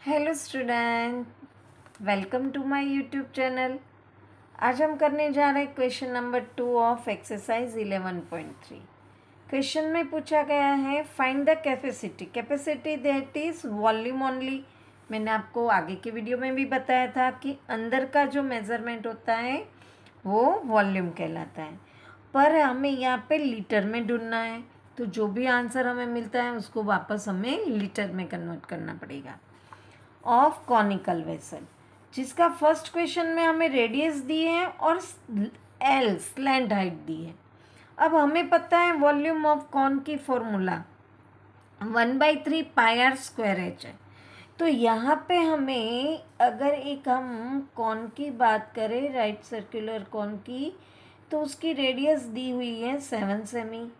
Hello student, welcome to my YouTube channel. आज हम करने जा रहे हैं question number 2 of exercise 11.3। Question में पूछा गया है find the capacity. Capacity that is volume only. मैंने आपको आगे के वीडियो में भी बताया था कि अंदर का जो मेजरमेंट होता है वो वॉल्यूम कहलाता है, पर हमें यहाँ पे लीटर में ढूंढना है, तो जो भी आंसर हमें मिलता है उसको वापस हमें लीटर में कन्वर्ट करना पड़ेगा। ऑफ कॉनिकल वेसल, जिसका फर्स्ट क्वेश्चन में हमें रेडियस दी है और एल स्लैंट हाइट दी है। अब हमें पता है वॉल्यूम ऑफ कॉन की formula 1/3 pi are square H है। तो यहाँ पे हमें अगर एक हम कॉन की बात करें, राइट सर्कुलर कॉन की, तो उसकी रेडियस दी हुई है 7 सेमी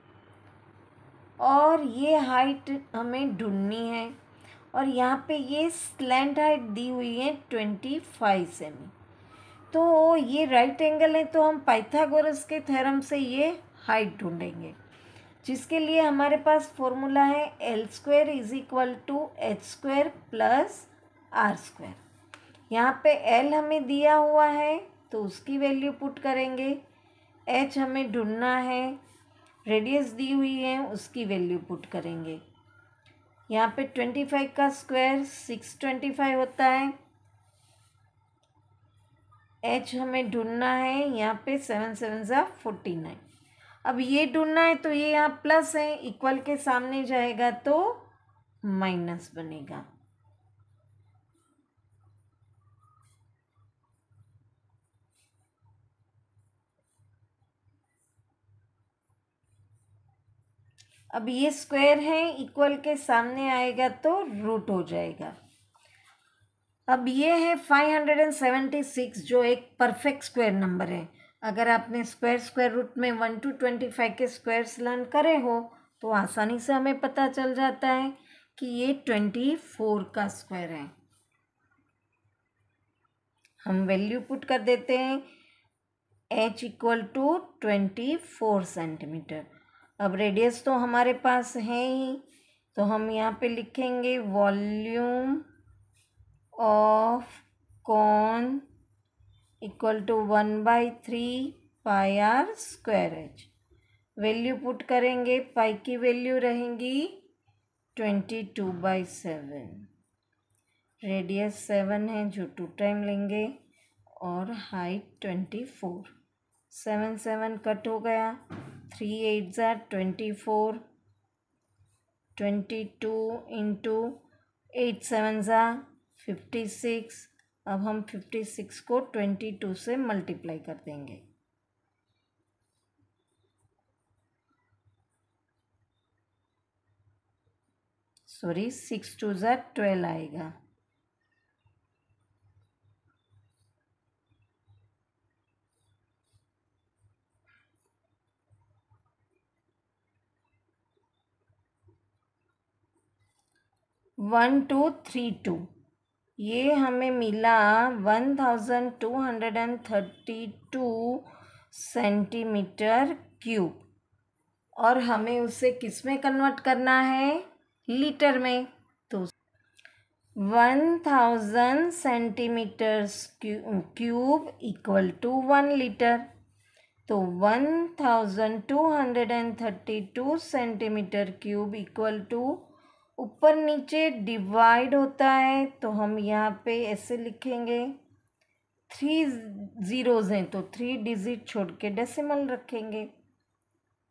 और ये हाइट हमें ढूंढनी है, और यहाँ पे ये स्लैंट हाइट दी हुई है 25 सेमी। तो ये राइट एंगल है, तो हम पाइथागोरस के थ्योरम से ये हाइट ढूंढेंगे, जिसके लिए हमारे पास फॉर्मूला है L square is equal to H square plus R square. यहाँ पे एल हमें दिया हुआ है तो उसकी वैल्यू पुट करेंगे, एच हमें ढूंढना है, रेडियस दी हुई है उसकी वैल्यू पुट करेंगे। यहाँ पे 25 का स्क्वायर 625 होता है, एच हमें ढूंढना है, यहाँ पे 7 7 ज़ा 49। अब ये ढूंढना है तो ये यहाँ प्लस है, इक्वल के सामने जाएगा तो माइनस बनेगा। अब ये स्क्वायर है, इक्वल के सामने आएगा तो रूट हो जाएगा। अब ये है 576, जो एक परफेक्ट स्क्वायर नंबर है। अगर आपने स्क्वायर रूट में 1 to 25 के स्क्वायर्स लर्न करे हो तो आसानी से हमें पता चल जाता है कि ये 24 का स्क्वायर है। हम वैल्यू पुट कर देते हैं, h इक्वल टू 24 सेंटीमीटर। अब रेडियस तो हमारे पास है ही, तो हम यहाँ पे लिखेंगे volume of cone equal to 1/3 pi are square H. Value put करेंगे, पाई की वैल्यू रहेंगी 22/7, रेडियस 7 है जो 2 टाइम लेंगे, और हाइट 24। 7 7 कट हो गया, 3 8 ज़ा 24, 22 इंटू 8 7 ज़ा 56। अब हम 56 को 22 से मल्टीप्लाई कर देंगे। सॉरी, 6 2 ज़ा 12 आएगा। वन टू थ्री टू, ये हमें मिला 1232 सेंटीमीटर क्यूब, और हमें उसे किस में कन्वर्ट करना है? लीटर में। तो 1000 centimetre cube equal to 1 litre. तो 1232 सेंटीमीटर क्यूब इक्वल टू, ऊपर नीचे डिवाइड होता है तो हम यहाँ पे ऐसे लिखेंगे, 3 ज़ीरोज़ हैं तो 3 डिजिट छोड़ के डेसिमल रखेंगे।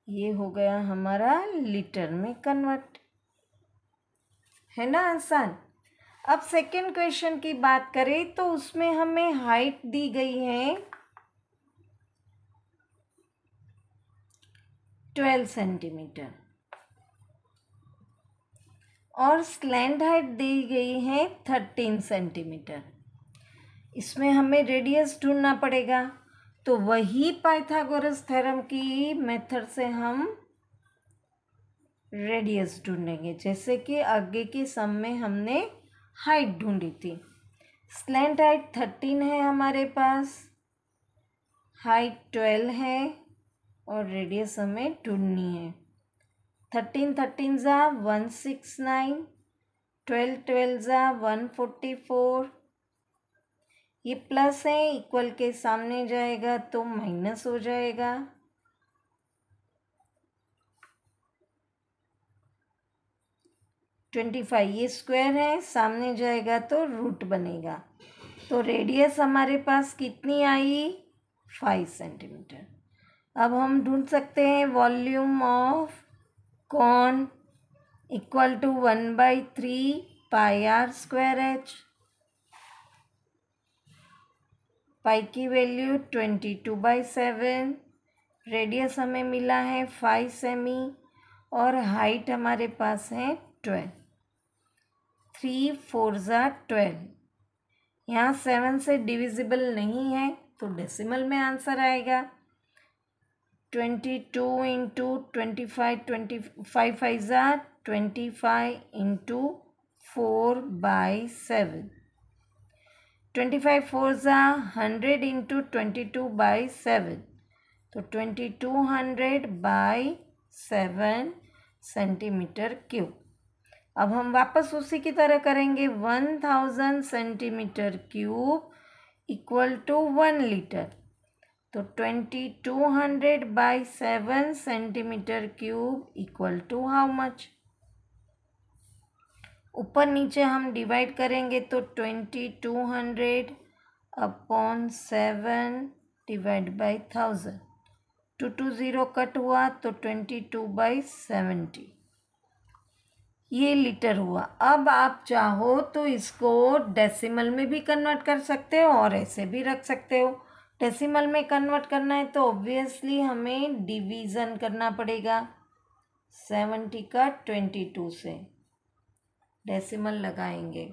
ये हो गया हमारा लीटर में कन्वर्ट, है ना आसान। अब सेकेंड क्वेश्चन की बात करें तो उसमें हमें हाइट दी गई है 12 सेंटीमीटर और स्लैंट हाइट दी गई है 13 सेंटीमीटर। इसमें हमें रेडियस ढूंढना पड़ेगा, तो वही पाइथागोरस थ्योरम की मेथड से हम रेडियस ढूंढेंगे, जैसे कि आगे के सम में हमने हाइट ढूंढी थी। स्लैंट हाइट 13 है हमारे पास, हाइट 12 है, और रेडियस हमें ढूंढनी है। 13 13 ज़ा 169, 12 12 ज़ा 144, ये प्लस है, इक्वल के सामने जाएगा तो माइनस हो जाएगा। 25 ये स्क्वायर है, सामने जाएगा तो रूट बनेगा। तो रेडियस हमारे पास कितनी आई? 5 सेंटीमीटर। अब हम ढूंढ सकते हैं volume of cone equal to 1/3 pi are square h. Pi की वैल्यू 22/7, रेडियस हमें मिला है 5 सेमी और हाइट हमारे पास है 12। 3 4 ज़ा 12, यहाँ 7 से डिविजिबल नहीं है तो डेसिमल में आंसर आएगा। 22 इंटू 25, 25 5 ज़ा 25 इंटू 4/7, 25 4 ज़ा 100 इंटू 22/7, तो 2200/7 सेंटीमीटर क्यूब। अब हम वापस उसी की तरह करेंगे। 1000 centimetre cube equal to 1 litre, तो 2200/7 centimetre cube equal to how much? ऊपर नीचे हम डिवाइड करेंगे तो 2200/7 डिवाइड बाई 1000, 2 2 0 कट हुआ तो 22/70, ये लीटर हुआ। अब आप चाहो तो इसको डेसिमल में भी कन्वर्ट कर सकते हो और ऐसे भी रख सकते हो। डेसिमल में कन्वर्ट करना है तो ऑब्वियसली हमें डिवीज़न करना पड़ेगा। 70 का 22 से डेसिमल लगाएंगे।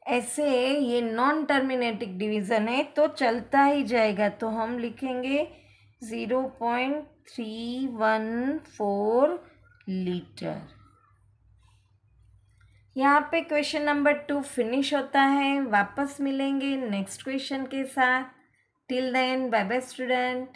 ऐसे ये नॉन टर्मिनेटिंग डिवीज़न है तो चलता ही जाएगा, तो हम लिखेंगे 0.314 लीटर। यहाँ पे क्वेश्चन नंबर 2 फिनिश होता है। वापस मिलेंगे नेक्स्ट क्वेश्चन के साथ। Till then bye bye student.